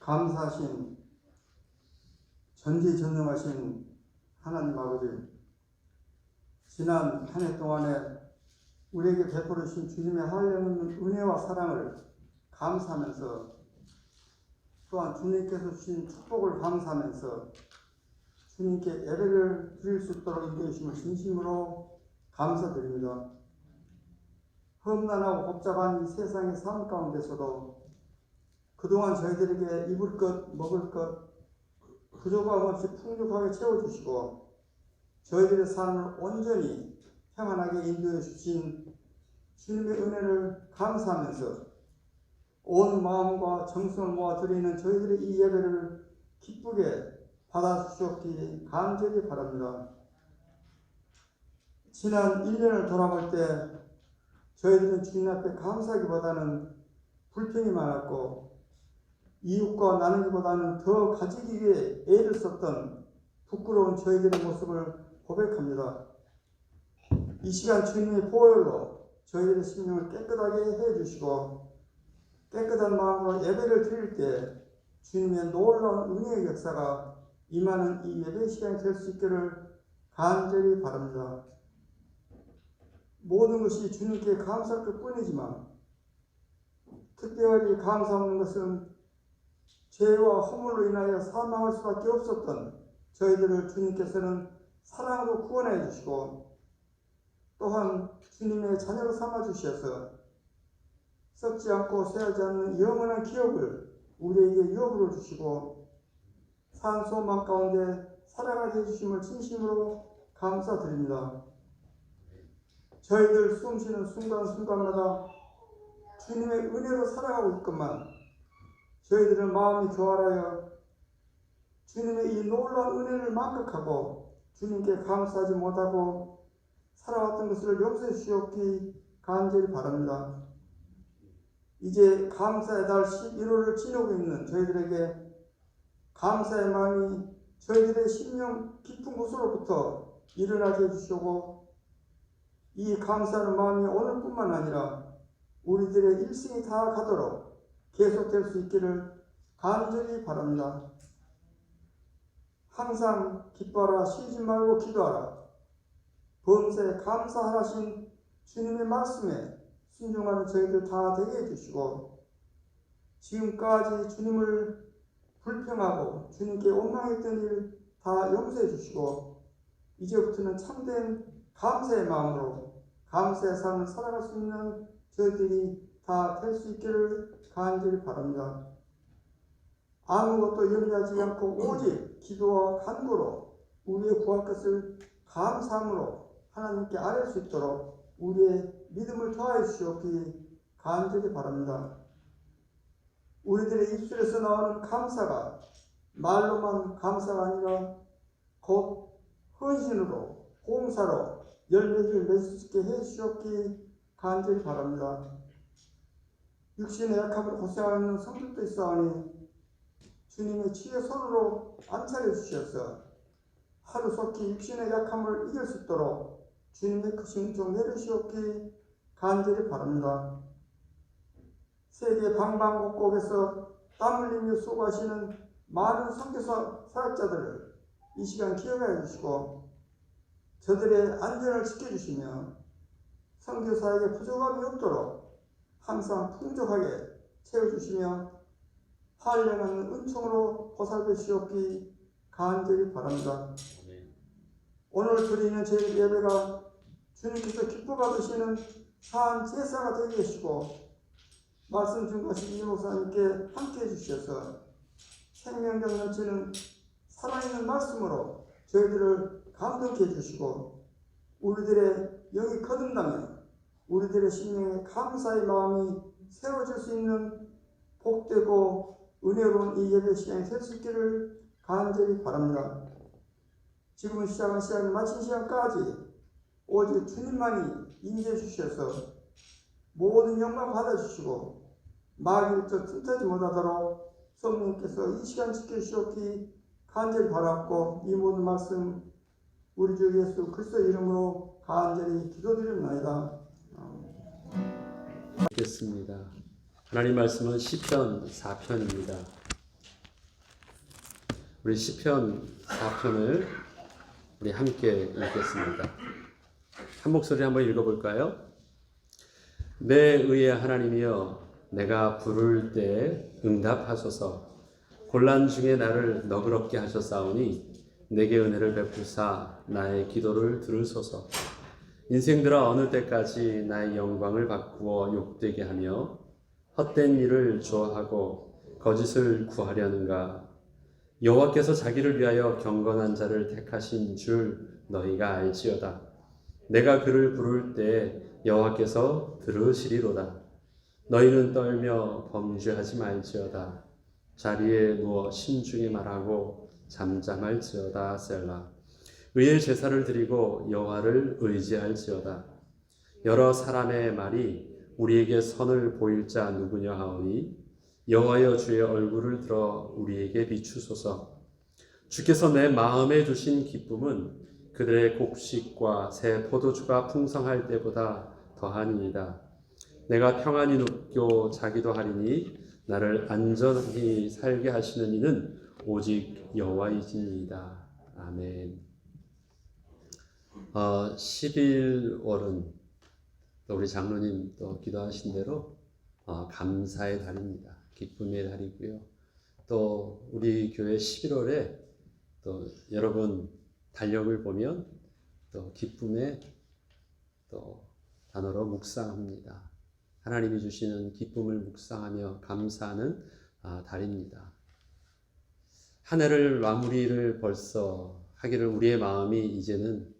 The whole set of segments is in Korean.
감사하신 전지전능하신 하나님 아버지, 지난 한 해 동안에 우리에게 베풀어 주신 주님의 한량없는 은혜와 사랑을 감사하면서, 또한 주님께서 주신 축복을 감사하면서 주님께 예배를 드릴 수 있도록 인도해 주심을 진심으로 감사드립니다. 험난하고 복잡한 이 세상의 삶 가운데서도 그동안 저희들에게 입을 것, 먹을 것 부족함 없이 풍족하게 채워주시고 저희들의 삶을 온전히 평안하게 인도해 주신 주님의 은혜를 감사하면서 온 마음과 정성을 모아 드리는 저희들의 이 예배를 기쁘게 받아주시옵기 간절히 바랍니다. 지난 1년을 돌아볼 때 저희들은 주님 앞에 감사하기보다는 불평이 많았고 이웃과 나누기보다는 더 가지기 위해 애를 썼던 부끄러운 저희들의 모습을 고백합니다. 이 시간 주님의 보혈로 저희들의 심령을 깨끗하게 해주시고 깨끗한 마음으로 예배를 드릴 때 주님의 놀라운 은혜의 역사가 임하는 이 예배 시간이 될 수 있기를 간절히 바랍니다. 모든 것이 주님께 감사할 것뿐이지만 특별히 감사 없는 것은 죄와 허물로 인하여 사망할 수밖에 없었던 저희들을 주님께서는 사랑으로 구원해 주시고 또한 주님의 자녀로 삼아 주셔서 썩지 않고 쇠하지 않는 영원한 기업을 우리에게 유업으로 주시고 산소망 가운데 살아가게 해주심을 진심으로 감사드립니다. 저희들 숨쉬는 순간순간마다 주님의 은혜로 살아가고 있건만 저희들은 마음이 교활하여 주님의 이 놀라운 은혜를 만극하고 주님께 감사하지 못하고 살아왔던 것을 용서해 주시옵기 간절히 바랍니다. 이제 감사의 달 11월을 지나고 있는 저희들에게 감사의 마음이 저희들의 심령 깊은 곳으로부터 일어나게 해주시고 이 감사하는 마음이 오늘뿐만 아니라 우리들의 일생이 다 가도록 계속될 수 있기를 간절히 바랍니다. 항상 기뻐하라, 쉬지 말고 기도하라. 범사에 감사하라신 주님의 말씀에 순종하는 저희들 다 되게 해주시고 지금까지 주님을 불평하고 주님께 원망했던 일 다 용서해 주시고 이제부터는 참된 감사의 마음으로 감사의 삶을 살아갈 수 있는 저희들이 다 될 수 있기를 간절히 바랍니다. 아무것도 염려하지 않고 오직 기도와 간구로 우리의 구할 것을 감사함으로 하나님께 아뢰 수 있도록 우리의 믿음을 더하여 주시옵기 간절히 바랍니다. 우리들의 입술에서 나오는 감사가 말로만 감사가 아니라 곧 헌신으로 봉사로 열매를 맺을 수 있게 해 주시옵기 간절히 바랍니다. 육신의 약함으로 고생하는 성도도 있사오니 주님의 치의 손으로 안찰해 주셔서 하루속히 육신의 약함을 이길 수 있도록 주님의 크신 종 내려주시옵기 간절히 바랍니다. 세계 방방곡곡에서 땀 흘리며 수고하시는 많은 선교사 사역자들을 이 시간 기억해 주시고 저들의 안전을 지켜주시며 선교사에게 부족함이 없도록 항상 풍족하게 채워주시며 한량한 은총으로 보살펴 주시옵기 간절히 바랍니다. 오늘 드리는 저희 예배가 주님께서 기뻐 받으시는 사한 제사가 되게 하시고 말씀 중과신 이 목사님께 함께 해주셔서 생명력 넘치는 살아있는 말씀으로 저희들을 감동케 해주시고 우리들의 영이 거듭나며 우리들의 심령에 감사의 마음이 세워질 수 있는 복되고 은혜로운 이 예배 시간이 될 수 있기를 간절히 바랍니다. 지금은 시작한 시간을 마친 시간까지 오직 주님만이 인도해 주셔서 모든 영광 받아주시고 마귀를 틈타지 못하도록 성령께서 이 시간 지켜주시옵기 간절히 바랐고 이 모든 말씀 우리 주 예수 그리스도의 이름으로 간절히 기도드립니다. 겠습니다. 하나님 말씀은 시편 4편입니다. 우리 시편 4편을 우리 함께 읽겠습니다. 한 목소리 한번 읽어볼까요? 내 의의 하나님이여, 내가 부를 때 응답하소서. 곤란 중에 나를 너그럽게 하셨사오니 내게 은혜를 베푸사 나의 기도를 들으소서. 인생들아, 어느 때까지 나의 영광을 바꾸어 욕되게 하며 헛된 일을 좋아하고 거짓을 구하려는가? 여호와께서 자기를 위하여 경건한 자를 택하신 줄 너희가 알지어다. 내가 그를 부를 때 여호와께서 들으시리로다. 너희는 떨며 범죄하지 말지어다. 자리에 누워 심중히 말하고 잠잠할지어다. 셀라. 의의 제사를 드리고 여호와를 의지할지어다. 여러 사람의 말이 우리에게 선을 보일 자 누구냐 하오니 여호와여, 주의 얼굴을 들어 우리에게 비추소서. 주께서 내 마음에 두신 기쁨은 그들의 곡식과 새 포도주가 풍성할 때보다 더하니이다. 내가 평안히 눕고 자기도 하리니 나를 안전히 살게 하시는 이는 오직 여호와이시니이다. 아멘. 11월은 또 우리 장로님 또 기도하신 대로 감사의 달입니다. 기쁨의 달이고요. 또 우리 교회 11월에 또 여러분 달력을 보면 또 기쁨의 또 단어로 묵상합니다. 하나님이 주시는 기쁨을 묵상하며 감사하는 달입니다. 한 해를 마무리를 벌써 하기를 우리의 마음이 이제는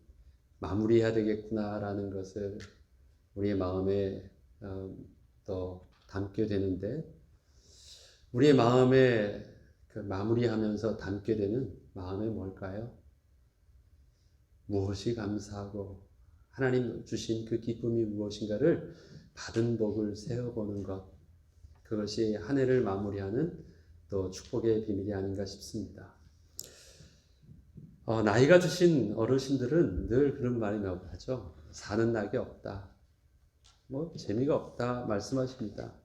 마무리해야 되겠구나라는 것을 우리의 마음에 또 담게 되는데, 우리의 마음에 그 마무리하면서 담게 되는 마음이 뭘까요? 무엇이 감사하고 하나님 주신 그 기쁨이 무엇인가를 받은 복을 세어보는 것, 그것이 한 해를 마무리하는 또 축복의 비밀이 아닌가 싶습니다. 나이가 드신 어르신들은 늘 그런 말이 하죠. 사는 낙이 없다. 재미가 없다 말씀하십니다.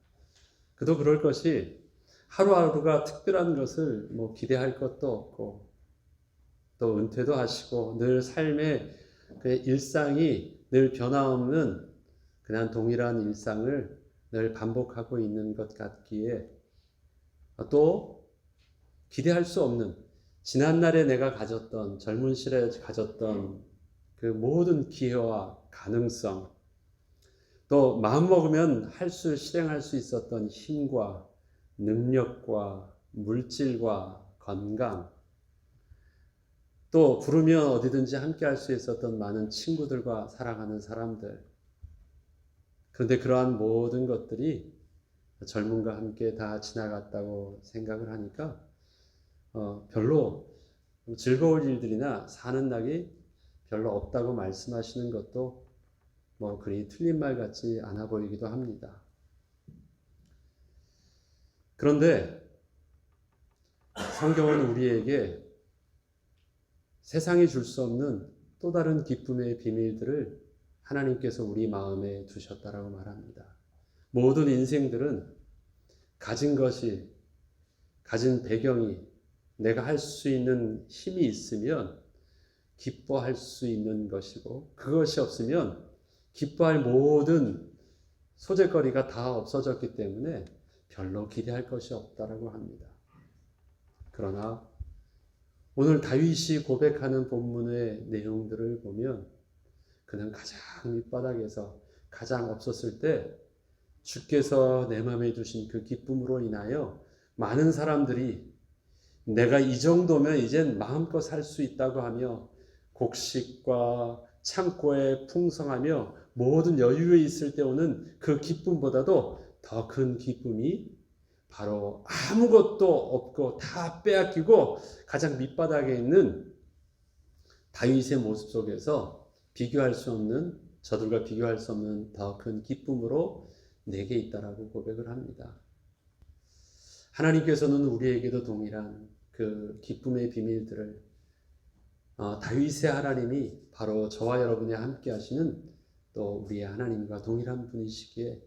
그도 그럴 것이 하루하루가 특별한 것을 기대할 것도 없고 또 은퇴도 하시고 늘 삶의 그 일상이 늘 변화없는 그냥 동일한 일상을 늘 반복하고 있는 것 같기에 또 기대할 수 없는 지난날에 내가 가졌던 젊은 시절에 가졌던 그 모든 기회와 가능성, 또 마음먹으면 실행할 수 있었던 힘과 능력과 물질과 건강, 또 부르면 어디든지 함께 할 수 있었던 많은 친구들과 사랑하는 사람들, 그런데 그러한 모든 것들이 젊음과 함께 다 지나갔다고 생각을 하니까 별로 즐거울 일들이나 사는 낙이 별로 없다고 말씀하시는 것도 그리 틀린 말 같지 않아 보이기도 합니다. 그런데 성경은 우리에게 세상이 줄 수 없는 또 다른 기쁨의 비밀들을 하나님께서 우리 마음에 두셨다라고 말합니다. 모든 인생들은 가진 것이, 가진 배경이, 내가 할 수 있는 힘이 있으면 기뻐할 수 있는 것이고, 그것이 없으면 기뻐할 모든 소재거리가 다 없어졌기 때문에 별로 기대할 것이 없다라고 합니다. 그러나 오늘 다윗이 고백하는 본문의 내용들을 보면 그는 가장 밑바닥에서 가장 없었을 때 주께서 내 마음에 두신 그 기쁨으로 인하여 많은 사람들이 내가 이 정도면 이젠 마음껏 살 수 있다고 하며 곡식과 창고에 풍성하며 모든 여유에 있을 때 오는 그 기쁨보다도 더 큰 기쁨이 바로 아무것도 없고 다 빼앗기고 가장 밑바닥에 있는 다윗의 모습 속에서 비교할 수 없는, 저들과 비교할 수 없는 더 큰 기쁨으로 내게 있다라고 고백을 합니다. 하나님께서는 우리에게도 동일한 그 기쁨의 비밀들을 다윗의 하나님이 바로 저와 여러분이 함께 하시는 또 우리의 하나님과 동일한 분이시기에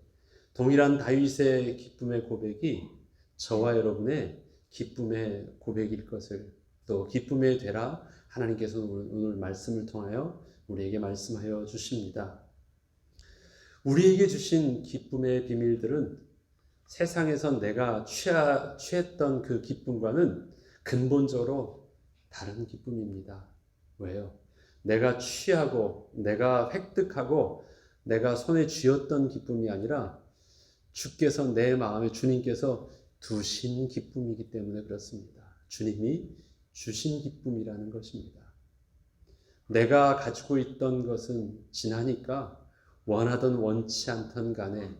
동일한 다윗의 기쁨의 고백이 저와 여러분의 기쁨의 고백일 것을 또 기쁨의 되라 하나님께서 오늘 말씀을 통하여 우리에게 말씀하여 주십니다. 우리에게 주신 기쁨의 비밀들은 세상에선 내가 취했던 그 기쁨과는 근본적으로 다른 기쁨입니다. 왜요? 내가 취하고 내가 획득하고 내가 손에 쥐었던 기쁨이 아니라 주께서 내 마음에 주님께서 두신 기쁨이기 때문에 그렇습니다. 주님이 주신 기쁨이라는 것입니다. 내가 가지고 있던 것은 지나니까 원하든 원치 않던 간에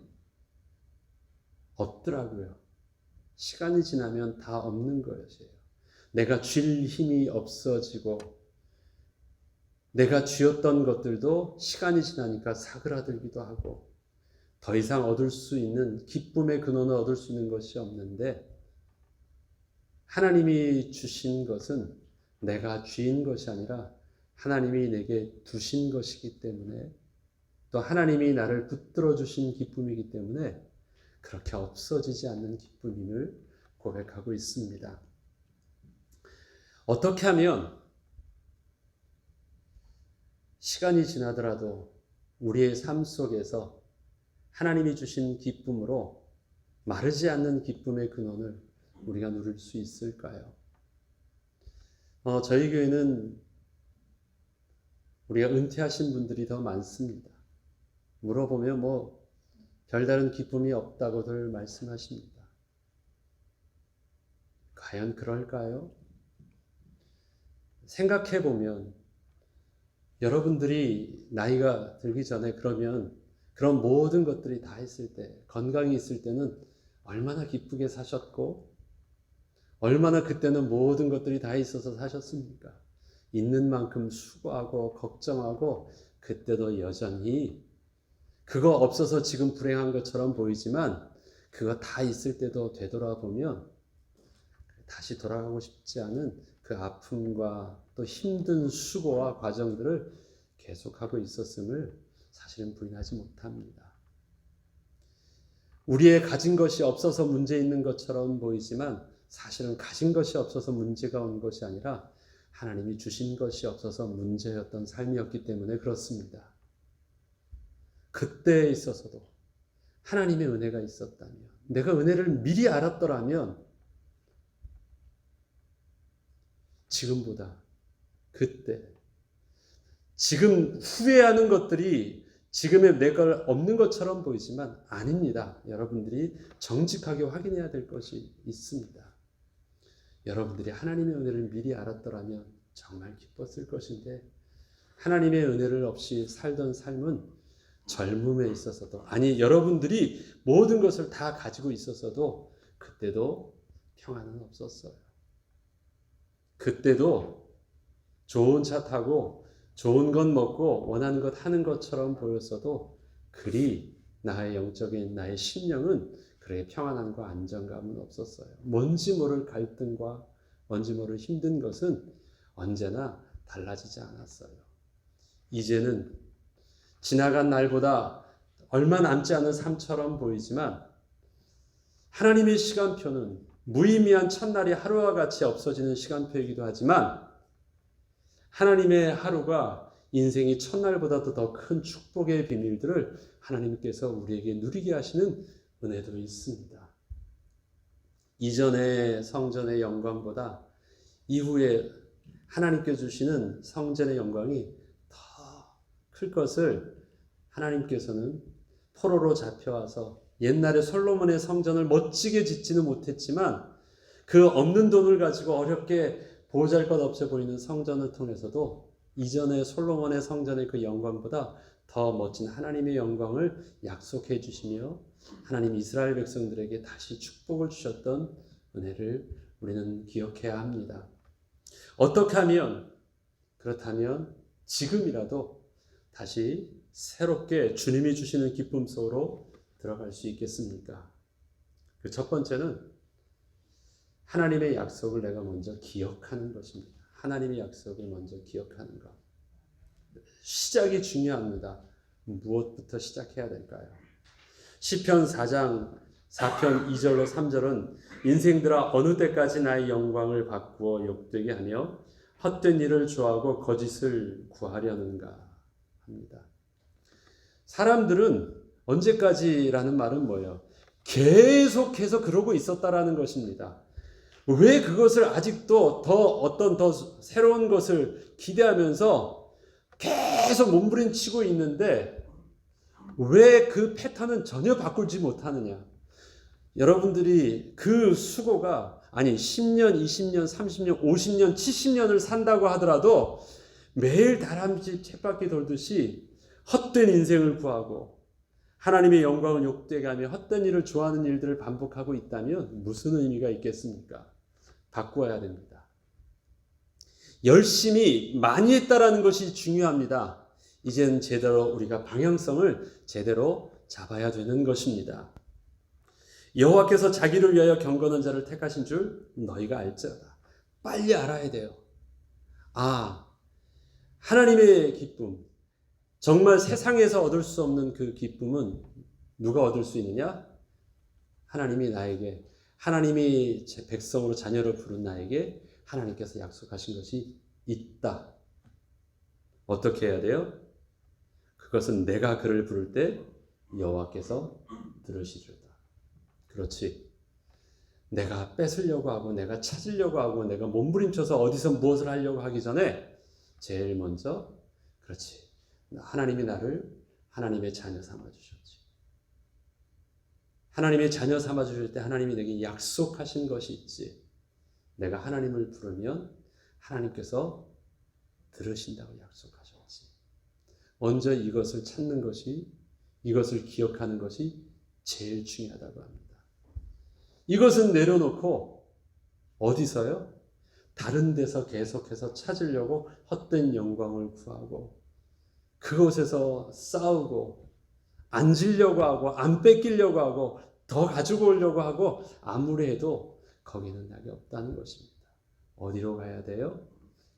없더라고요. 시간이 지나면 다 없는 것이에요. 내가 쥘 힘이 없어지고 내가 쥐었던 것들도 시간이 지나니까 사그라들기도 하고 더 이상 얻을 수 있는 기쁨의 근원을 얻을 수 있는 것이 없는데 하나님이 주신 것은 내가 쥐인 것이 아니라 하나님이 내게 두신 것이기 때문에 또 하나님이 나를 붙들어 주신 기쁨이기 때문에 그렇게 없어지지 않는 기쁨임을 고백하고 있습니다. 어떻게 하면 시간이 지나더라도 우리의 삶 속에서 하나님이 주신 기쁨으로 마르지 않는 기쁨의 근원을 우리가 누릴 수 있을까요? 저희 교회는 우리가 은퇴하신 분들이 더 많습니다. 물어보면 별다른 기쁨이 없다고들 말씀하십니다. 과연 그럴까요? 생각해 보면 여러분들이 나이가 들기 전에 그런 모든 것들이 다 있을 때, 건강이 있을 때는 얼마나 기쁘게 사셨고 얼마나 그때는 모든 것들이 다 있어서 사셨습니까? 있는 만큼 수고하고 걱정하고 그때도 여전히 그거 없어서 지금 불행한 것처럼 보이지만 그거 다 있을 때도 되돌아보면 다시 돌아가고 싶지 않은 그 아픔과 또 힘든 수고와 과정들을 계속하고 있었음을 사실은 부인하지 못합니다. 우리의 가진 것이 없어서 문제 있는 것처럼 보이지만 사실은 가진 것이 없어서 문제가 온 것이 아니라 하나님이 주신 것이 없어서 문제였던 삶이었기 때문에 그렇습니다. 그때에 있어서도 하나님의 은혜가 있었다면, 내가 은혜를 미리 알았더라면 지금보다 그때, 지금 후회하는 것들이 지금의 내가 없는 것처럼 보이지만 아닙니다. 여러분들이 정직하게 확인해야 될 것이 있습니다. 여러분들이 하나님의 은혜를 미리 알았더라면 정말 기뻤을 것인데 하나님의 은혜를 없이 살던 삶은 젊음에 있어서도, 아니 여러분들이 모든 것을 다 가지고 있었어도 그때도 평안은 없었어요. 그때도 좋은 차 타고 좋은 것 먹고 원하는 것 하는 것처럼 보였어도 그리 나의 영적인 나의 심령은 그렇게 평안함과 안정감은 없었어요. 뭔지 모를 갈등과 뭔지 모를 힘든 것은 언제나 달라지지 않았어요. 이제는 지나간 날보다 얼마 남지 않은 삶처럼 보이지만 하나님의 시간표는 무의미한 첫날이 하루와 같이 없어지는 시간표이기도 하지만 하나님의 하루가 인생이 첫날보다도 더 큰 축복의 비밀들을 하나님께서 우리에게 누리게 하시는 은혜도 있습니다. 이전의 성전의 영광보다 이후에 하나님께 주시는 성전의 영광이 더 클 것을 하나님께서는 포로로 잡혀와서 옛날에 솔로몬의 성전을 멋지게 짓지는 못했지만 그 없는 돈을 가지고 어렵게 보잘것없어 보이는 성전을 통해서도 이전의 솔로몬의 성전의 그 영광보다 더 멋진 하나님의 영광을 약속해 주시며 하나님 이스라엘 백성들에게 다시 축복을 주셨던 은혜를 우리는 기억해야 합니다. 어떻게 하면 그렇다면 지금이라도 다시 새롭게 주님이 주시는 기쁨 속으로 들어갈 수 있겠습니까? 그 첫 번째는 하나님의 약속을 내가 먼저 기억하는 것입니다. 하나님의 약속을 먼저 기억하는 것. 시작이 중요합니다. 무엇부터 시작해야 될까요? 시편 4장 4편 2절로 3절은 인생들아 어느 때까지 나의 영광을 바꾸어 욕되게 하며 헛된 일을 좋아하고 거짓을 구하려는가 합니다. 사람들은 언제까지라는 말은 뭐예요? 계속해서 그러고 있었다라는 것입니다. 왜 그것을 아직도 더 새로운 것을 기대하면서 계속 몸부림치고 있는데 왜 그 패턴은 전혀 바꾸지 못하느냐? 여러분들이 그 수고가 10년, 20년, 30년, 50년, 70년을 산다고 하더라도 매일 다람쥐 쳇바퀴 돌듯이 헛된 인생을 구하고 하나님의 영광을 욕되게 하며 헛된 일을 좋아하는 일들을 반복하고 있다면 무슨 의미가 있겠습니까? 바꾸어야 됩니다. 열심히 많이 했다라는 것이 중요합니다. 이제는 제대로 우리가 방향성을 제대로 잡아야 되는 것입니다. 여호와께서 자기를 위하여 경건한 자를 택하신 줄 너희가 알지어다. 빨리 알아야 돼요. 하나님의 기쁨, 정말 세상에서 얻을 수 없는 그 기쁨은 누가 얻을 수 있느냐? 하나님이 나에게, 하나님이 제 백성으로 자녀로 부른 나에게 하나님께서 약속하신 것이 있다. 어떻게 해야 돼요? 그것은 내가 그를 부를 때 여호와께서 들으시리로다. 그렇지. 내가 뺏으려고 하고 내가 찾으려고 하고 내가 몸부림쳐서 어디서 무엇을 하려고 하기 전에 제일 먼저 그렇지. 하나님이 나를 하나님의 자녀 삼아주셨지. 하나님의 자녀 삼아주실 때 하나님이 내게 약속하신 것이 있지. 내가 하나님을 부르면 하나님께서 들으신다고 약속하셨지. 먼저 이것을 찾는 것이, 이것을 기억하는 것이 제일 중요하다고 합니다. 이것은 내려놓고 어디서요? 다른 데서 계속해서 찾으려고 헛된 영광을 구하고 그곳에서 싸우고 앉으려고 하고 안 뺏기려고 하고 더 가지고 오려고 하고 아무리 해도 거기는 낙이 없다는 것입니다. 어디로 가야 돼요?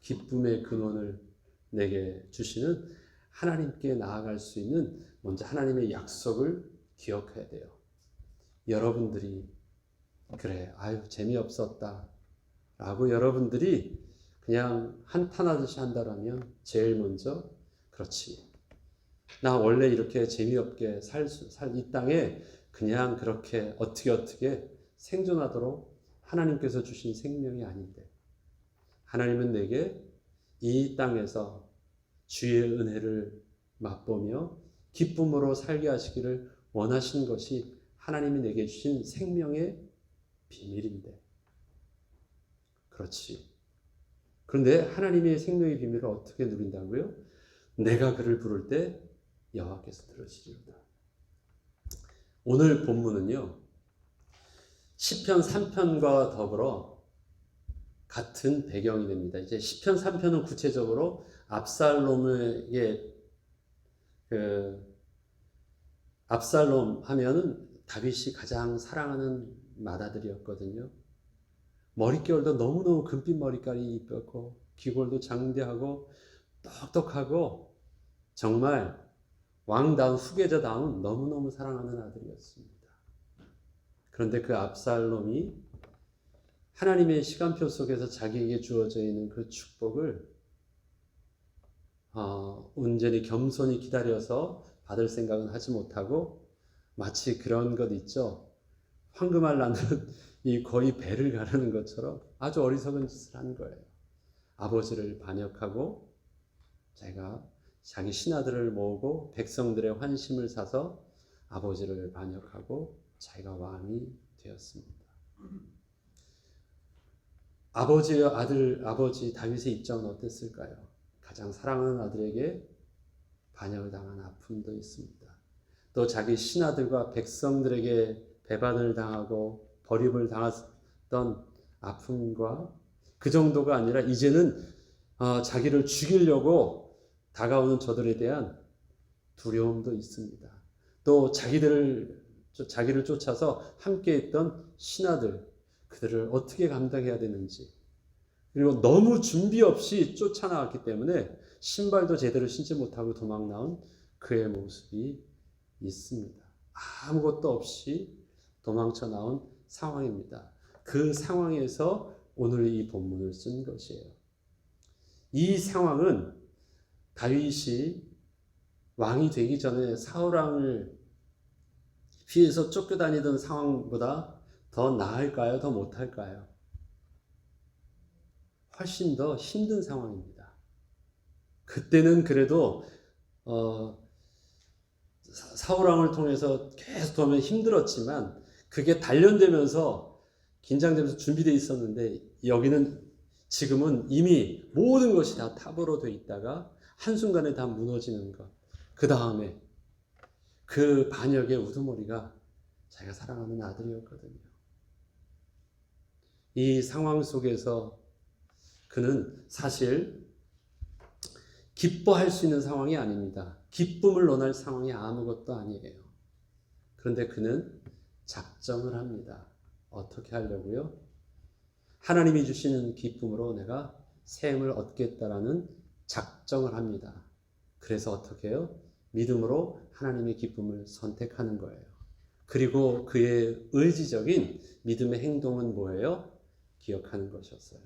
기쁨의 근원을 내게 주시는 하나님께 나아갈 수 있는 먼저 하나님의 약속을 기억해야 돼요. 여러분들이 그래 재미없었다 라고 여러분들이 그냥 한탄하듯이 한다라면 제일 먼저 그렇지. 나 원래 이렇게 재미없게 이 땅에 그냥 그렇게 어떻게 생존하도록 하나님께서 주신 생명이 아닌데 하나님은 내게 이 땅에서 주의 은혜를 맛보며 기쁨으로 살게 하시기를 원하신 것이 하나님이 내게 주신 생명의 비밀인데 그렇지. 그런데 하나님의 생명의 비밀을 어떻게 누린다고요? 내가 그를 부를 때 여호와께서 들으시리로다. 오늘 본문은요. 시편 3편과 더불어 같은 배경이 됩니다. 이제 시편 3편은 구체적으로 압살롬의 압살롬 하면은 다윗이 가장 사랑하는 맏아들이었거든요. 머릿결도 너무너무 금빛 머리깔이 이뻤고 귀골도 장대하고 똑똑하고 정말 왕다운 후계자다운 너무너무 사랑하는 아들이었습니다. 그런데 그 압살롬이 하나님의 시간표 속에서 자기에게 주어져 있는 그 축복을 온전히 겸손히 기다려서 받을 생각은 하지 못하고 마치 그런 것 있죠. 황금알 낳는 이 거의 배를 가르는 것처럼 아주 어리석은 짓을 한 거예요. 아버지를 반역하고 자기 신하들을 모으고 백성들의 환심을 사서 아버지를 반역하고 자기가 왕이 되었습니다. 아버지 다윗의 입장은 어땠을까요? 가장 사랑하는 아들에게 반역을 당한 아픔도 있습니다. 또 자기 신하들과 백성들에게 배반을 당하고 버림을 당했던 아픔과 그 정도가 아니라 이제는 자기를 죽이려고 다가오는 저들에 대한 두려움도 있습니다. 또 자기를 쫓아서 함께 있던 신하들, 그들을 어떻게 감당해야 되는지, 그리고 너무 준비 없이 쫓아나왔기 때문에 신발도 제대로 신지 못하고 도망 나온 그의 모습이 있습니다. 아무것도 없이 도망쳐 나온 상황입니다. 그 상황에서 오늘 이 본문을 쓴 것이에요. 이 상황은 다윗이 왕이 되기 전에 사울 왕을 피해서 쫓겨다니던 상황보다 더 나을까요? 더 못할까요? 훨씬 더 힘든 상황입니다. 그때는 그래도 사울 왕을 통해서 계속 도면 힘들었지만 그게 단련되면서 긴장되면서 준비되어 있었는데 여기는 지금은 이미 모든 것이 다 탑으로 돼 있다가 한순간에 다 무너지는 것. 그 다음에 그 반역의 우두머리가 자기가 사랑하는 아들이었거든요. 이 상황 속에서 그는 사실 기뻐할 수 있는 상황이 아닙니다. 기쁨을 논할 상황이 아무것도 아니에요. 그런데 그는 작정을 합니다. 어떻게 하려고요? 하나님이 주시는 기쁨으로 내가 샘을 얻겠다라는 작정을 합니다. 그래서 어떻게 해요? 믿음으로 하나님의 기쁨을 선택하는 거예요. 그리고 그의 의지적인 믿음의 행동은 뭐예요? 기억하는 것이었어요.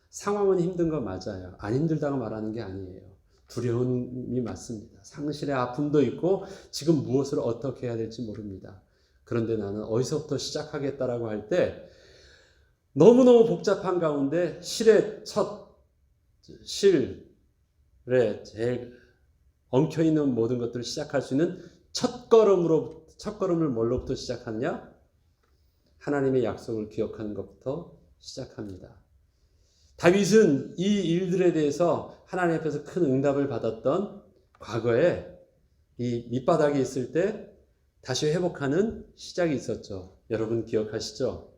상황은 힘든 거 맞아요. 안 힘들다고 말하는 게 아니에요. 두려움이 맞습니다. 상실의 아픔도 있고 지금 무엇을 어떻게 해야 될지 모릅니다. 그런데 나는 어디서부터 시작하겠다라고 할 때 너무너무 복잡한 가운데 실에 제일 엉켜있는 모든 것들을 시작할 수 있는 첫걸음을 뭘로부터 시작하느냐? 하나님의 약속을 기억하는 것부터 시작합니다. 다윗은 이 일들에 대해서 하나님 앞에서 큰 응답을 받았던 과거에 이 밑바닥에 있을 때 다시 회복하는 시작이 있었죠. 여러분 기억하시죠?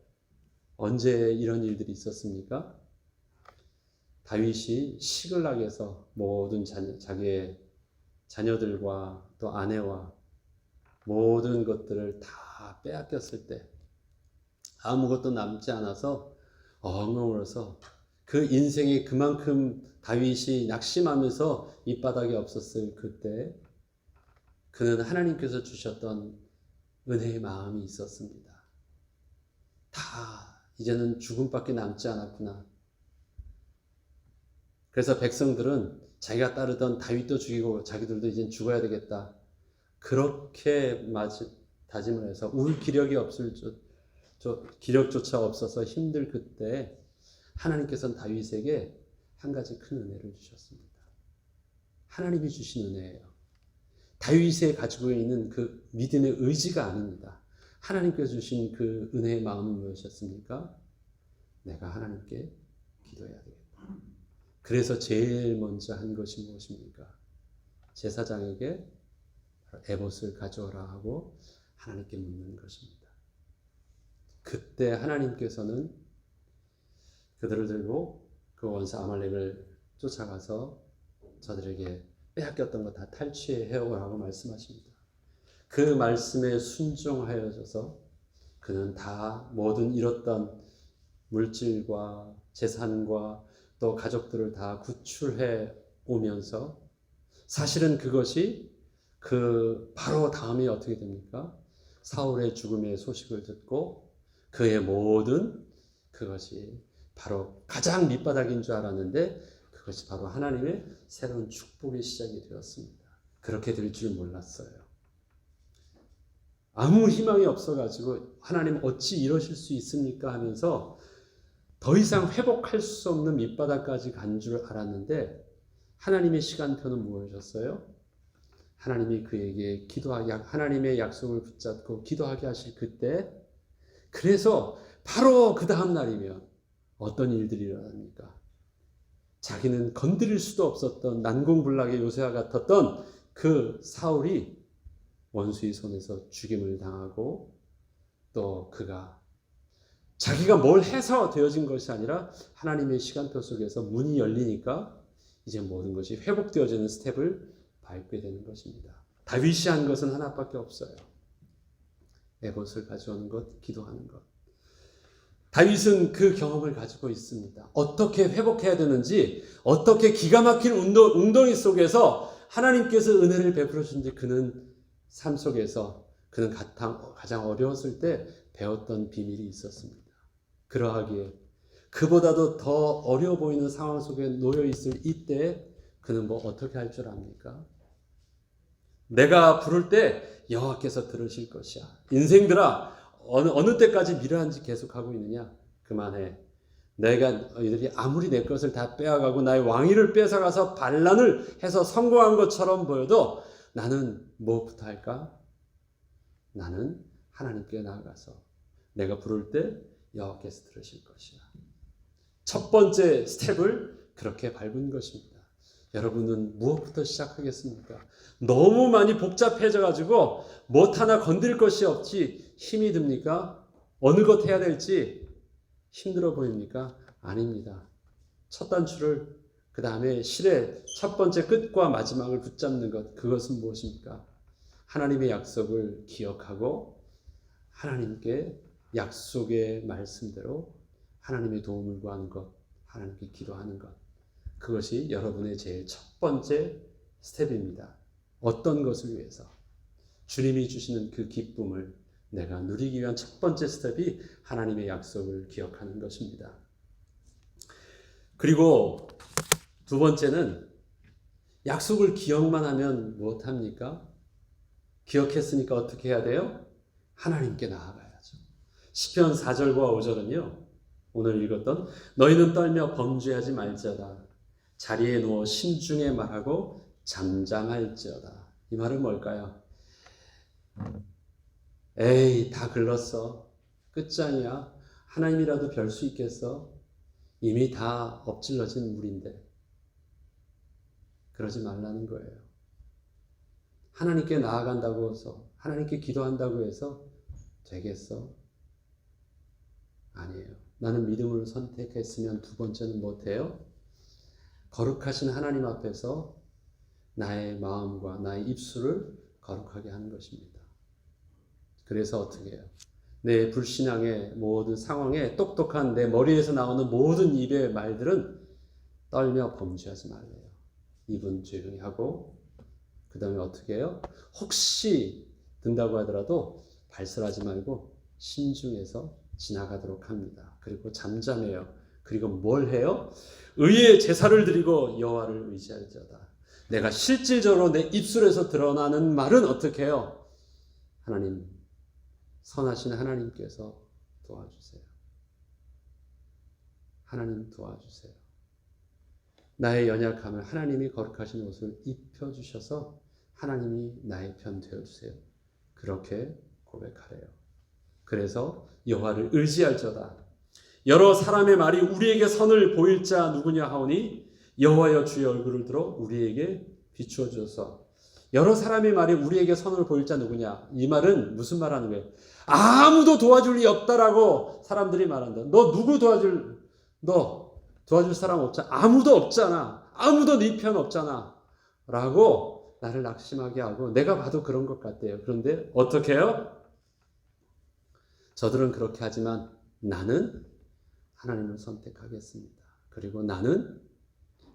언제 이런 일들이 있었습니까? 다윗이 시글락에서 모든 자기의 자녀들과 또 아내와 모든 것들을 다 빼앗겼을 때 아무것도 남지 않아서 엉엉 울어서 그 인생이 그만큼 다윗이 낙심하면서 밑바닥에 없었을 그때 그는 하나님께서 주셨던 은혜의 마음이 있었습니다. 다 이제는 죽음밖에 남지 않았구나. 그래서 백성들은 자기가 따르던 다윗도 죽이고 자기들도 이젠 죽어야 되겠다. 그렇게 다짐을 해서 울 기력이 기력조차 없어서 힘들 그때 하나님께서는 다윗에게 한 가지 큰 은혜를 주셨습니다. 하나님이 주신 은혜예요. 다윗이 가지고 있는 그 믿음의 의지가 아닙니다. 하나님께서 주신 그 은혜의 마음은 무엇이었습니까? 내가 하나님께 기도해야 되겠다. 그래서 제일 먼저 한 것이 무엇입니까? 제사장에게 에봇을 가져오라 하고 하나님께 묻는 것입니다. 그때 하나님께서는 그들을 들고 그 원수 아말렉을 쫓아가서 저들에게 빼앗겼던 거 다 탈취해 오라고 말씀하십니다. 그 말씀에 순종하여져서 그는 다 모든 잃었던 물질과 재산과 또 가족들을 다 구출해 오면서 사실은 그것이 그 바로 다음에 어떻게 됩니까? 사울의 죽음의 소식을 듣고 그의 모든 그것이 바로 가장 밑바닥인 줄 알았는데 그것이 바로 하나님의 새로운 축복의 시작이 되었습니다. 그렇게 될 줄 몰랐어요. 아무 희망이 없어가지고 하나님 어찌 이러실 수 있습니까 하면서 더 이상 회복할 수 없는 밑바닥까지 간 줄 알았는데 하나님의 시간표는 무엇이었어요? 하나님이 그에게 하나님의 약속을 붙잡고 기도하게 하실 그때 그래서 바로 그 다음 날이면 어떤 일들이 일어납니까? 자기는 건드릴 수도 없었던 난공불락의 요새와 같았던 그 사울이 원수의 손에서 죽임을 당하고 또 그가 자기가 뭘 해서 되어진 것이 아니라 하나님의 시간표 속에서 문이 열리니까 이제 모든 것이 회복되어지는 스텝을 밟게 되는 것입니다. 다윗이 한 것은 하나밖에 없어요. 에봇을 가져오는 것, 기도하는 것. 다윗은 그 경험을 가지고 있습니다. 어떻게 회복해야 되는지, 어떻게 기가 막힌 웅덩이 속에서 하나님께서 은혜를 베풀어 주신지 그는 삶 속에서 그는 가장 어려웠을 때 배웠던 비밀이 있었습니다. 그러하기에 그보다도 더 어려워 보이는 상황 속에 놓여 있을 이때 그는 뭐 어떻게 할 줄 압니까? 내가 부를 때 여호와께서 들으실 것이야. 인생들아, 어느 때까지 미련한지 계속하고 있느냐? 그만해. 너희들이 아무리 내 것을 다 빼앗아가고 나의 왕위를 뺏어가서 반란을 해서 성공한 것처럼 보여도 나는 무엇부터 할까? 나는 하나님께 나아가서 내가 부를 때 여호와께서 들으실 것이야. 첫 번째 스텝을 그렇게 밟은 것입니다. 여러분은 무엇부터 시작하겠습니까? 너무 많이 복잡해져가지고 못 하나 건드릴 것이 없지 힘이 듭니까? 어느 것 해야 될지 힘들어 보입니까? 아닙니다. 첫 단추를 그 다음에 실의 첫 번째 끝과 마지막을 붙잡는 것, 그것은 무엇입니까? 하나님의 약속을 기억하고 하나님께 약속의 말씀대로 하나님의 도움을 구하는 것, 하나님께 기도하는 것, 그것이 여러분의 제일 첫 번째 스텝입니다. 어떤 것을 위해서? 주님이 주시는 그 기쁨을 내가 누리기 위한 첫 번째 스텝이 하나님의 약속을 기억하는 것입니다. 그리고 두 번째는 약속을 기억만 하면 무엇합니까? 기억했으니까 어떻게 해야 돼요? 하나님께 나아가야죠. 시편 4절과 5절은요. 오늘 읽었던 너희는 떨며 범죄하지 말지어다. 자리에 누워 신중에 말하고 잠잠할지어다. 이 말은 뭘까요? 에이, 다 글렀어. 끝장이야. 하나님이라도 별 수 있겠어? 이미 다 엎질러진 물인데. 그러지 말라는 거예요. 하나님께 나아간다고 해서, 하나님께 기도한다고 해서 되겠어? 아니에요. 나는 믿음을 선택했으면 두 번째는 못해요? 거룩하신 하나님 앞에서 나의 마음과 나의 입술을 거룩하게 하는 것입니다. 그래서 어떻게 해요? 내 불신앙의 모든 상황에 똑똑한 내 머리에서 나오는 모든 입의 말들은 떨며 범죄하지 말래요. 입은 조용히 하고 그 다음에 어떻게 해요? 혹시 든다고 하더라도 발설하지 말고 신중해서 지나가도록 합니다. 그리고 잠잠해요. 그리고 뭘 해요? 의의 제사를 드리고 여호와를 의지할지어다. 내가 실질적으로 내 입술에서 드러나는 말은 어떻게 해요? 하나님, 선하신 하나님께서 도와주세요. 하나님 도와주세요. 나의 연약함을 하나님이 거룩하신 옷을 입혀주셔서 하나님이 나의 편 되어주세요. 그렇게 고백하래요. 그래서 여호와를 의지할지어다. 여러 사람의 말이 우리에게 선을 보일 자 누구냐 하오니 여호와여 주의 얼굴을 들어 우리에게 비추어 주소서. 여러 사람의 말이 우리에게 선을 보일 자 누구냐? 이 말은 무슨 말하는 거예요? 아무도 도와줄 리 없다라고 사람들이 말한다. 너 도와줄 사람 없잖아. 아무도 없잖아. 아무도 네 편 없잖아. 라고 나를 낙심하게 하고 내가 봐도 그런 것 같대요. 그런데 어떻게 해요? 저들은 그렇게 하지만 나는 하나님을 선택하겠습니다. 그리고 나는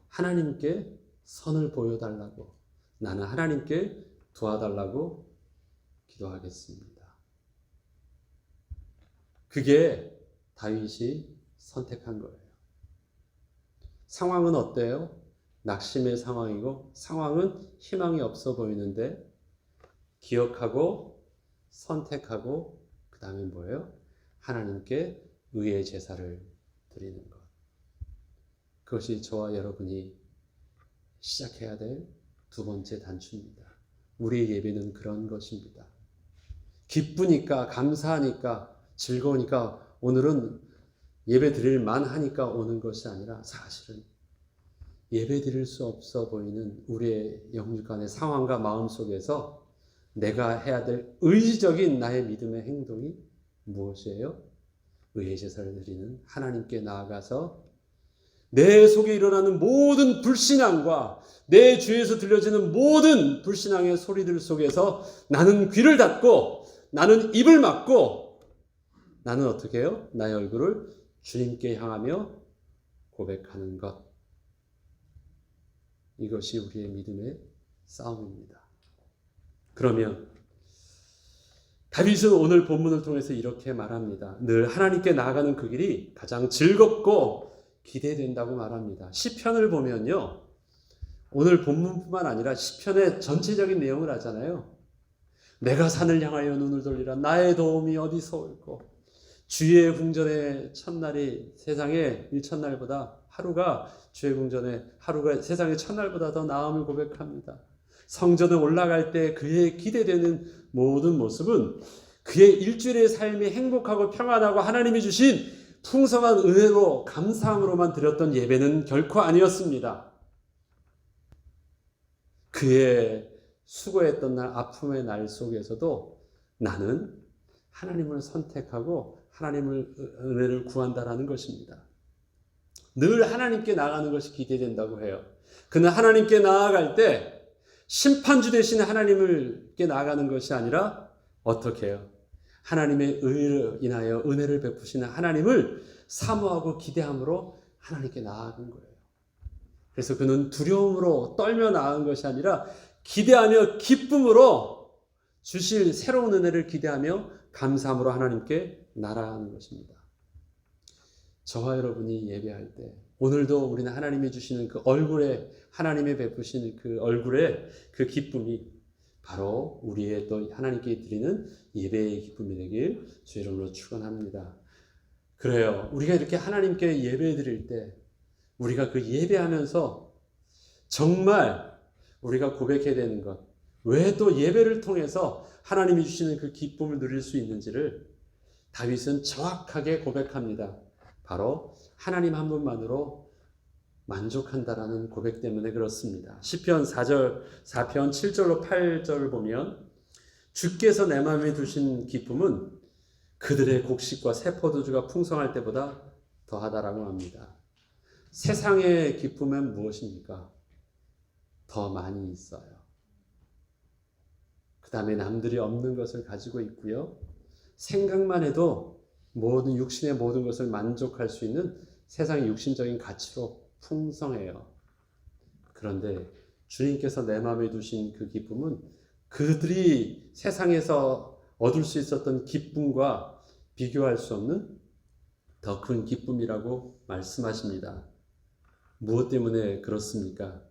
하나님께 선을 보여달라고, 나는 하나님께 도와달라고 기도하겠습니다. 그게 다윗이 선택한 거예요. 상황은 어때요? 낙심의 상황이고 상황은 희망이 없어 보이는데 기억하고 선택하고 그 다음에 뭐예요? 하나님께 의의 제사를 드리는 것. 그것이 저와 여러분이 시작해야 될 두 번째 단추입니다. 우리의 예배는 그런 것입니다. 기쁘니까, 감사하니까, 즐거우니까 오늘은 예배 드릴 만하니까 오는 것이 아니라 사실은 예배 드릴 수 없어 보이는 우리의 영육간의 상황과 마음 속에서 내가 해야 될 의지적인 나의 믿음의 행동이 무엇이에요? 의의 제사를 드리는 하나님께 나아가서 내 속에 일어나는 모든 불신앙과 내 주위에서 들려지는 모든 불신앙의 소리들 속에서 나는 귀를 닫고 나는 입을 막고 나는 어떻게 해요? 나의 얼굴을 주님께 향하며 고백하는 것. 이것이 우리의 믿음의 싸움입니다. 그러면 다윗은 오늘 본문을 통해서 이렇게 말합니다. 늘 하나님께 나아가는 그 길이 가장 즐겁고 기대된다고 말합니다. 시편을 보면요, 오늘 본문뿐만 아니라 시편의 전체적인 내용을 하잖아요. 내가 산을 향하여 눈을 돌리라. 나의 도움이 어디서 올꼬. 주의 궁전의 첫날이 세상의 일천날보다 하루가 주의 궁전의 하루가 세상의 첫날보다 더 나음을 고백합니다. 성전에 올라갈 때 그의 기대되는 모든 모습은 그의 일주일의 삶이 행복하고 평안하고 하나님이 주신 풍성한 은혜로 감사함으로만 드렸던 예배는 결코 아니었습니다. 그의 수고했던 날, 아픔의 날 속에서도 나는 하나님을 선택하고 하나님을 은혜를 구한다라는 것입니다. 늘 하나님께 나아가는 것이 기대된다고 해요. 그는 하나님께 나아갈 때 심판주 되신 하나님께 나아가는 것이 아니라 어떻게 해요? 하나님의 의를 인하여 은혜를 베푸시는 하나님을 사모하고 기대함으로 하나님께 나아간 거예요. 그래서 그는 두려움으로 떨며 나아간 것이 아니라 기대하며 기쁨으로 주실 새로운 은혜를 기대하며 감사함으로 하나님께 나아가는 것입니다. 저와 여러분이 예배할 때 오늘도 우리는 하나님이 주시는 그 얼굴에 하나님이 베푸시는 그 얼굴에 그 기쁨이 바로 우리의 또 하나님께 드리는 예배의 기쁨이 되길 주의 이름으로 축원합니다. 그래요. 우리가 이렇게 하나님께 예배 드릴 때 우리가 그 예배하면서 정말 우리가 고백해야 되는 것, 왜 또 예배를 통해서 하나님이 주시는 그 기쁨을 누릴 수 있는지를 다윗은 정확하게 고백합니다. 바로 하나님 한 분만으로 만족한다라는 고백 때문에 그렇습니다. 시편 4편 7절로 8절을 보면 주께서 내 마음에 두신 기쁨은 그들의 곡식과 새 포도주가 풍성할 때보다 더하다라고 합니다. 세상의 기쁨은 무엇입니까? 더 많이 있어요. 그 다음에 남들이 없는 것을 가지고 있고요. 생각만 해도 모든 육신의 모든 것을 만족할 수 있는 세상의 육신적인 가치로 풍성해요. 그런데 주님께서 내 마음에 두신 그 기쁨은 그들이 세상에서 얻을 수 있었던 기쁨과 비교할 수 없는 더 큰 기쁨이라고 말씀하십니다. 무엇 때문에 그렇습니까?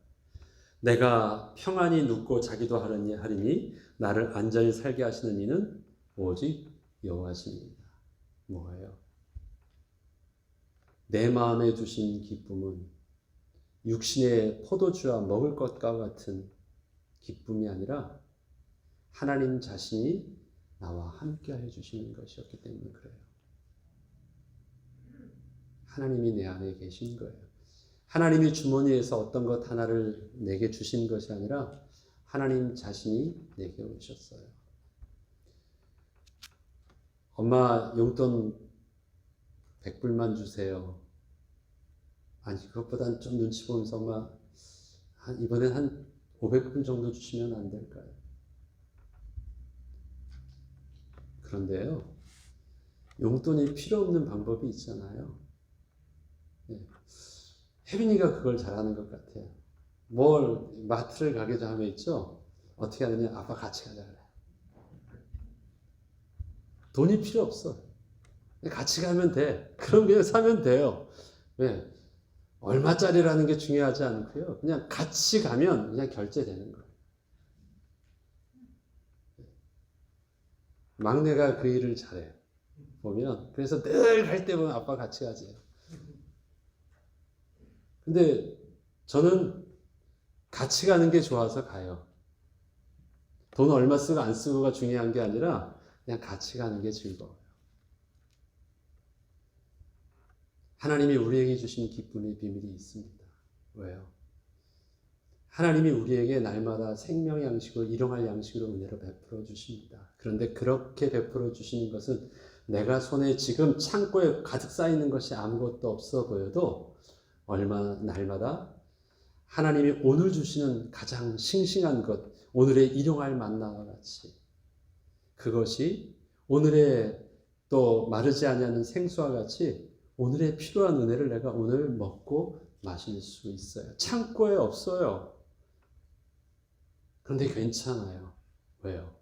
내가 평안히 눕고 자기도 하리니 나를 안전히 살게 하시는 이는 오직 여호와십니다. 뭐예요? 내 마음에 두신 기쁨은 육신의 포도주와 먹을 것과 같은 기쁨이 아니라 하나님 자신이 나와 함께 해 주시는 것이었기 때문에 그래요. 하나님이 내 안에 계신 거예요. 하나님이 주머니에서 어떤 것 하나를 내게 주신 것이 아니라 하나님 자신이 내게 오셨어요. 엄마 용돈 100불만 주세요. 아니 그것보단 좀 눈치 보면서 엄마 이번엔 한 500불 정도 주시면 안 될까요? 그런데요, 용돈이 필요 없는 방법이 있잖아요. 네. 혜빈이가 그걸 잘하는 것 같아요. 뭘 마트를 가게도 하면 있죠. 어떻게 하느냐? 아빠 같이 가자 그래. 돈이 필요 없어. 같이 가면 돼. 그럼 그냥 사면 돼요. 왜? 얼마짜리라는 게 중요하지 않고요. 그냥 같이 가면 그냥 결제되는 거예요. 막내가 그 일을 잘해요. 보면. 그래서 늘 갈 때 보면 아빠 같이 가지. 근데 저는 같이 가는 게 좋아서 가요. 돈 얼마 쓰고 안 쓰고가 중요한 게 아니라 그냥 같이 가는 게 즐거워요. 하나님이 우리에게 주신 기쁨의 비밀이 있습니다. 왜요? 하나님이 우리에게 날마다 생명 양식으로 일용할 양식으로 은혜로 베풀어 주십니다. 그런데 그렇게 베풀어 주시는 것은 내가 손에 지금 창고에 가득 쌓이는 것이 아무것도 없어 보여도 날마다 하나님이 오늘 주시는 가장 싱싱한 것, 오늘의 일용할 만나와 같이 그것이 오늘의 또 마르지 아니하는 생수와 같이 오늘의 필요한 은혜를 내가 오늘 먹고 마실 수 있어요. 창고에 없어요. 그런데 괜찮아요. 왜요?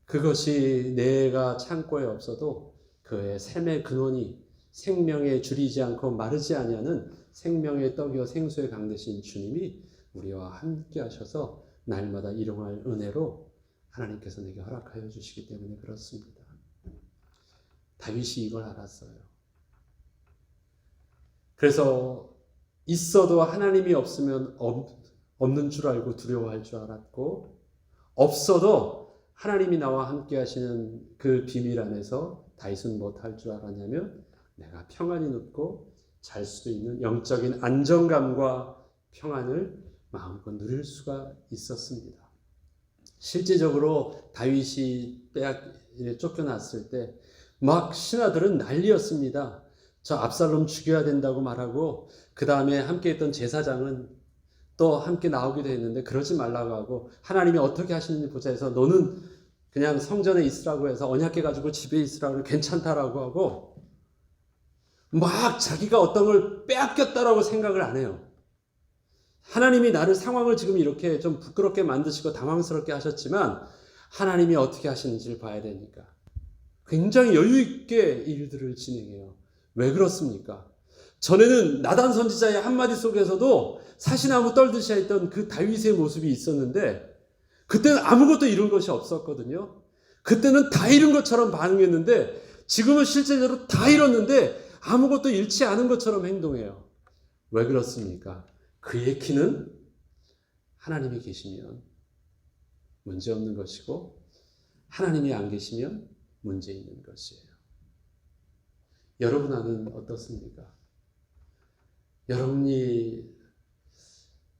그것이 내가 창고에 없어도 그의 샘의 근원이 생명에 줄이지 않고 마르지 아니하는 생명의 떡이요 생수의 강 되신 주님이 우리와 함께 하셔서 날마다 일용할 은혜로 하나님께서 내게 허락하여 주시기 때문에 그렇습니다. 다윗이 이걸 알았어요. 그래서 있어도 하나님이 없으면 없는 줄 알고 두려워할 줄 알았고, 없어도 하나님이 나와 함께 하시는 그 비밀 안에서 다윗은 못할 줄 알았냐면 내가 평안히 눕고 잘 수도 있는 영적인 안정감과 평안을 마음껏 누릴 수가 있었습니다. 실제적으로 다윗이 쫓겨났을 때 막 신하들은 난리였습니다. 저 압살롬 죽여야 된다고 말하고, 그 다음에 함께 했던 제사장은 또 함께 나오기도 했는데 그러지 말라고 하고, 하나님이 어떻게 하시는지 보자 해서 너는 그냥 성전에 있으라고 해서 언약해가지고 집에 있으라고 괜찮다라고 하고, 막 자기가 어떤 걸 빼앗겼다라고 생각을 안 해요. 하나님이 나를 상황을 지금 이렇게 좀 부끄럽게 만드시고 당황스럽게 하셨지만 하나님이 어떻게 하시는지를 봐야 되니까 굉장히 여유 있게 일들을 진행해요. 왜 그렇습니까? 전에는 나단 선지자의 한마디 속에서도 사시나무 떨듯이 했던 그 다윗의 모습이 있었는데, 그때는 아무것도 이룬 것이 없었거든요. 그때는 다 이룬 것처럼 반응했는데 지금은 실제적으로 다 이뤘는데 아무것도 잃지 않은 것처럼 행동해요. 왜 그렇습니까? 그의 키는 하나님이 계시면 문제없는 것이고, 하나님이 안 계시면 문제 있는 것이에요. 여러분 안은 어떻습니까? 여러분이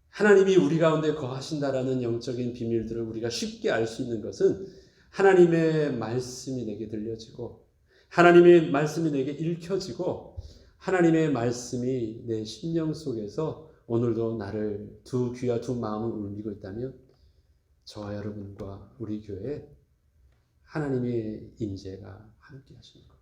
하나님이 우리 가운데 거하신다라는 영적인 비밀들을 우리가 쉽게 알 수 있는 것은 하나님의 말씀이 내게 들려지고, 하나님의 말씀이 내게 읽혀지고, 하나님의 말씀이 내 심령 속에서 오늘도 나를 두 귀와 두 마음을 울리고 있다면 저와 여러분과 우리 교회에 하나님의 임재가 함께 하시는 거예요.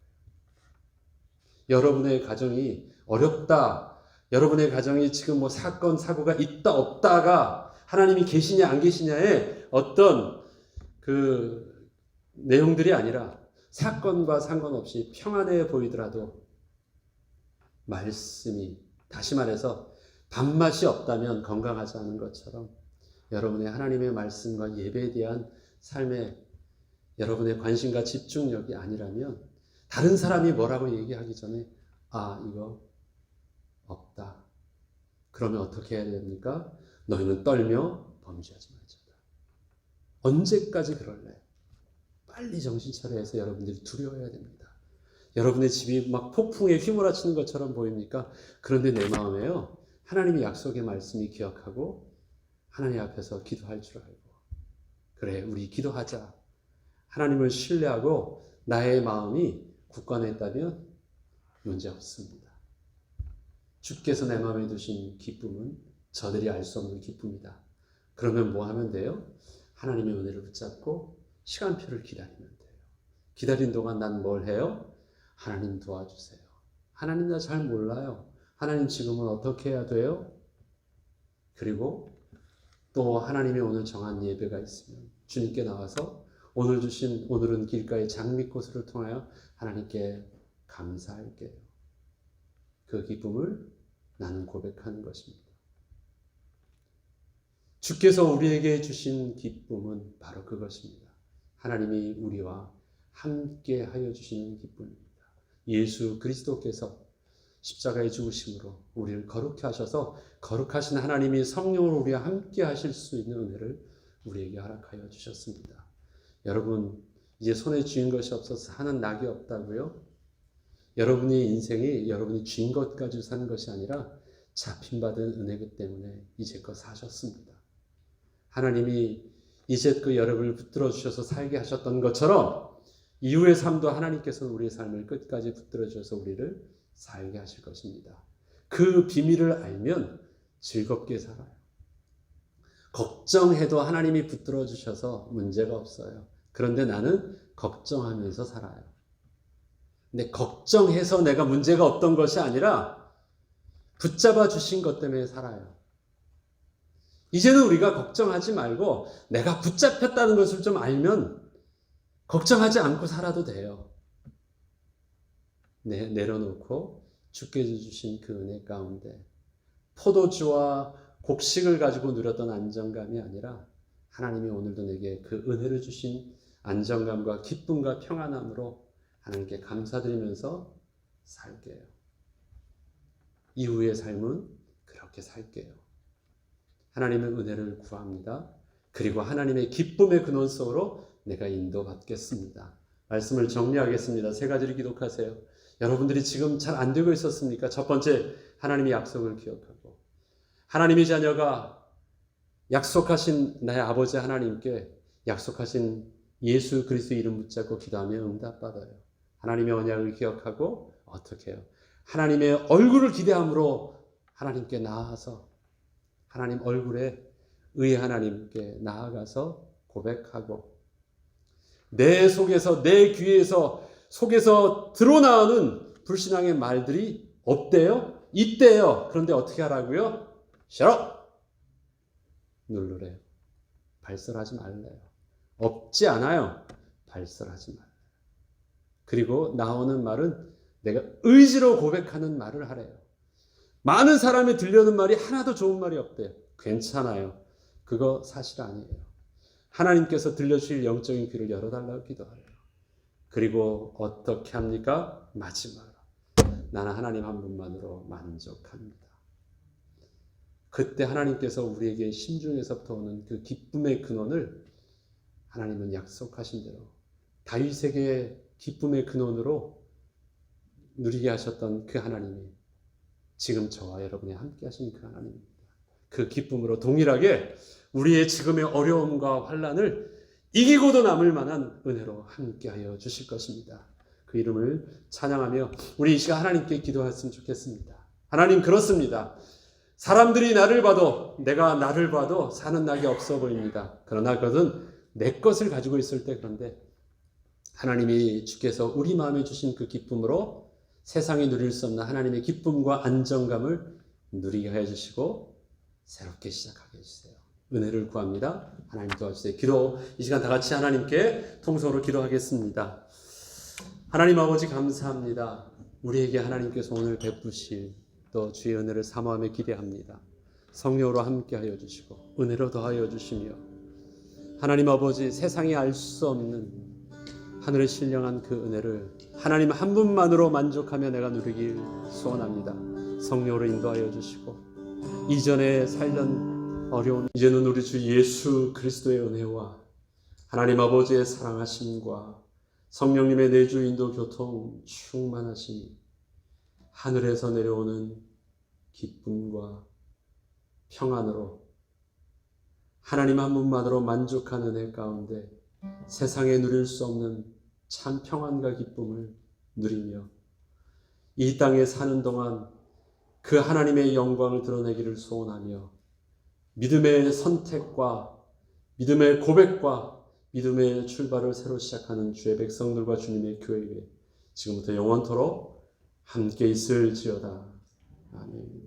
여러분의 가정이 어렵다, 여러분의 가정이 지금 뭐 사건 사고가 있다 없다가 하나님이 계시냐 안 계시냐의 어떤 그 내용들이 아니라, 사건과 상관없이 평안해 보이더라도 말씀이, 다시 말해서 밥맛이 없다면 건강하지 않은 것처럼 여러분의 하나님의 말씀과 예배에 대한 삶의 여러분의 관심과 집중력이 아니라면, 다른 사람이 뭐라고 얘기하기 전에 이거 없다, 그러면 어떻게 해야 됩니까? 너희는 떨며 범죄하지 말자다. 언제까지 그럴래? 빨리 정신 차려서 여러분들이 두려워해야 됩니다. 여러분의 집이 막 폭풍에 휘몰아치는 것처럼 보입니까? 그런데 내 마음에요, 하나님의 약속의 말씀이 기억하고 하나님 앞에서 기도할 줄 알고, 그래 우리 기도하자, 하나님을 신뢰하고 나의 마음이 굳건했다면 문제 없습니다. 주께서 내 마음에 두신 기쁨은 저들이 알 수 없는 기쁨이다. 그러면 뭐 하면 돼요? 하나님의 은혜를 붙잡고 시간표를 기다리면 돼요. 기다린 동안 난 뭘 해요? 하나님 도와주세요. 하나님 나 잘 몰라요. 하나님 지금은 어떻게 해야 돼요? 그리고 또 하나님이 오늘 정한 예배가 있으면 주님께 나와서 오늘은 길가의 장미꽃을 통하여 하나님께 감사할게요. 그 기쁨을 나는 고백하는 것입니다. 주께서 우리에게 주신 기쁨은 바로 그것입니다. 하나님이 우리와 함께 하여 주시는 기쁨입니다. 예수 그리스도께서 십자가의 죽으심으로 우리를 거룩히 하셔서 거룩하신 하나님이 성령으로 우리와 함께 하실 수 있는 은혜를 우리에게 허락하여 주셨습니다. 여러분, 이제 손에 쥐인 것이 없어서 하는 낙이 없다고요? 여러분의 인생이 여러분이 쥐인 것 가지고 사는 것이 아니라 잡힌받은 은혜기 때문에 이제껏 사셨습니다. 하나님이 이제껏 여러분을 붙들어 주셔서 살게 하셨던 것처럼 이후의 삶도 하나님께서는 우리의 삶을 끝까지 붙들어 주셔서 우리를 살게 하실 것입니다. 그 비밀을 알면 즐겁게 살아요. 걱정해도 하나님이 붙들어 주셔서 문제가 없어요. 그런데 나는 걱정하면서 살아요. 근데 걱정해서 내가 문제가 없던 것이 아니라 붙잡아 주신 것 때문에 살아요. 이제는 우리가 걱정하지 말고 내가 붙잡혔다는 것을 좀 알면 걱정하지 않고 살아도 돼요. 내려놓고 주께서 주신 그 은혜 가운데 포도주와 곡식을 가지고 누렸던 안정감이 아니라 하나님이 오늘도 내게 그 은혜를 주신 안정감과 기쁨과 평안함으로 하나님께 감사드리면서 살게요. 이후의 삶은 그렇게 살게요. 하나님의 은혜를 구합니다. 그리고 하나님의 기쁨의 근원 속으로 내가 인도받겠습니다. 말씀을 정리하겠습니다. 세 가지를 기록하세요. 여러분들이 지금 잘 안 되고 있었습니까? 첫 번째, 하나님의 약속을 기억하고 하나님의 자녀가 약속하신 나의 아버지 하나님께 약속하신 예수 그리스도 이름 붙잡고 기도하면 응답받아요. 하나님의 언약을 기억하고 어떻게 해요? 하나님의 얼굴을 기대함으로 하나님께 나아가서 하나님 얼굴에 의의 하나님께 나아가서 고백하고 내 속에서 내 귀에서 속에서 드러나오는 불신앙의 말들이 없대요? 있대요. 그런데 어떻게 하라고요? 싫어! 누르래요. 발설하지 말래요. 없지 않아요. 발설하지 말래요. 그리고 나오는 말은 내가 의지로 고백하는 말을 하래요. 많은 사람이 들려는 말이 하나도 좋은 말이 없대요. 괜찮아요. 그거 사실 아니에요. 하나님께서 들려주실 영적인 귀를 열어달라고 기도하래요. 그리고 어떻게 합니까? 마지막으로 나는 하나님 한 분만으로 만족합니다. 그때 하나님께서 우리에게 심중에서부터 오는 그 기쁨의 근원을 하나님은 약속하신 대로 다윗에게 기쁨의 근원으로 누리게 하셨던 그 하나님이 지금 저와 여러분이 함께 하신 그 하나님입니다. 그 기쁨으로 동일하게 우리의 지금의 어려움과 환난을 이기고도 남을 만한 은혜로 함께하여 주실 것입니다. 그 이름을 찬양하며 우리 이 시간 하나님께 기도했으면 좋겠습니다. 하나님, 그렇습니다. 사람들이 나를 봐도 내가 나를 봐도 사는 낙이 없어 보입니다. 그러나 그것은 내 것을 가지고 있을 때 그런데 하나님이 주께서 우리 마음에 주신 그 기쁨으로 세상에 누릴 수 없는 하나님의 기쁨과 안정감을 누리게 해 주시고 새롭게 시작하게 해주세요. 은혜를 구합니다. 하나님 도와주세요. 기도 이 시간 다 같이 하나님께 통성으로 기도하겠습니다. 하나님 아버지 감사합니다. 우리에게 하나님께서 오늘 베푸실 또 주의 은혜를 사모하며 기대합니다. 성령으로 함께하여 주시고 은혜로 더하여 주시며 하나님 아버지 세상이 알 수 없는 하늘에 신령한 그 은혜를 하나님 한 분만으로 만족하며 내가 누리길 소원합니다. 성령으로 인도하여 주시고 이전에 살던 어려운 이제는 우리 주 예수 그리스도의 은혜와 하나님 아버지의 사랑하심과 성령님의 내주 인도 교통 충만하심이 하늘에서 내려오는 기쁨과 평안으로 하나님 한 분만으로 만족하는 은혜 가운데 세상에 누릴 수 없는 참 평안과 기쁨을 누리며 이 땅에 사는 동안 그 하나님의 영광을 드러내기를 소원하며 믿음의 선택과 믿음의 고백과 믿음의 출발을 새로 시작하는 주의 백성들과 주님의 교회에 지금부터 영원토록 함께 있을지어다. 아멘.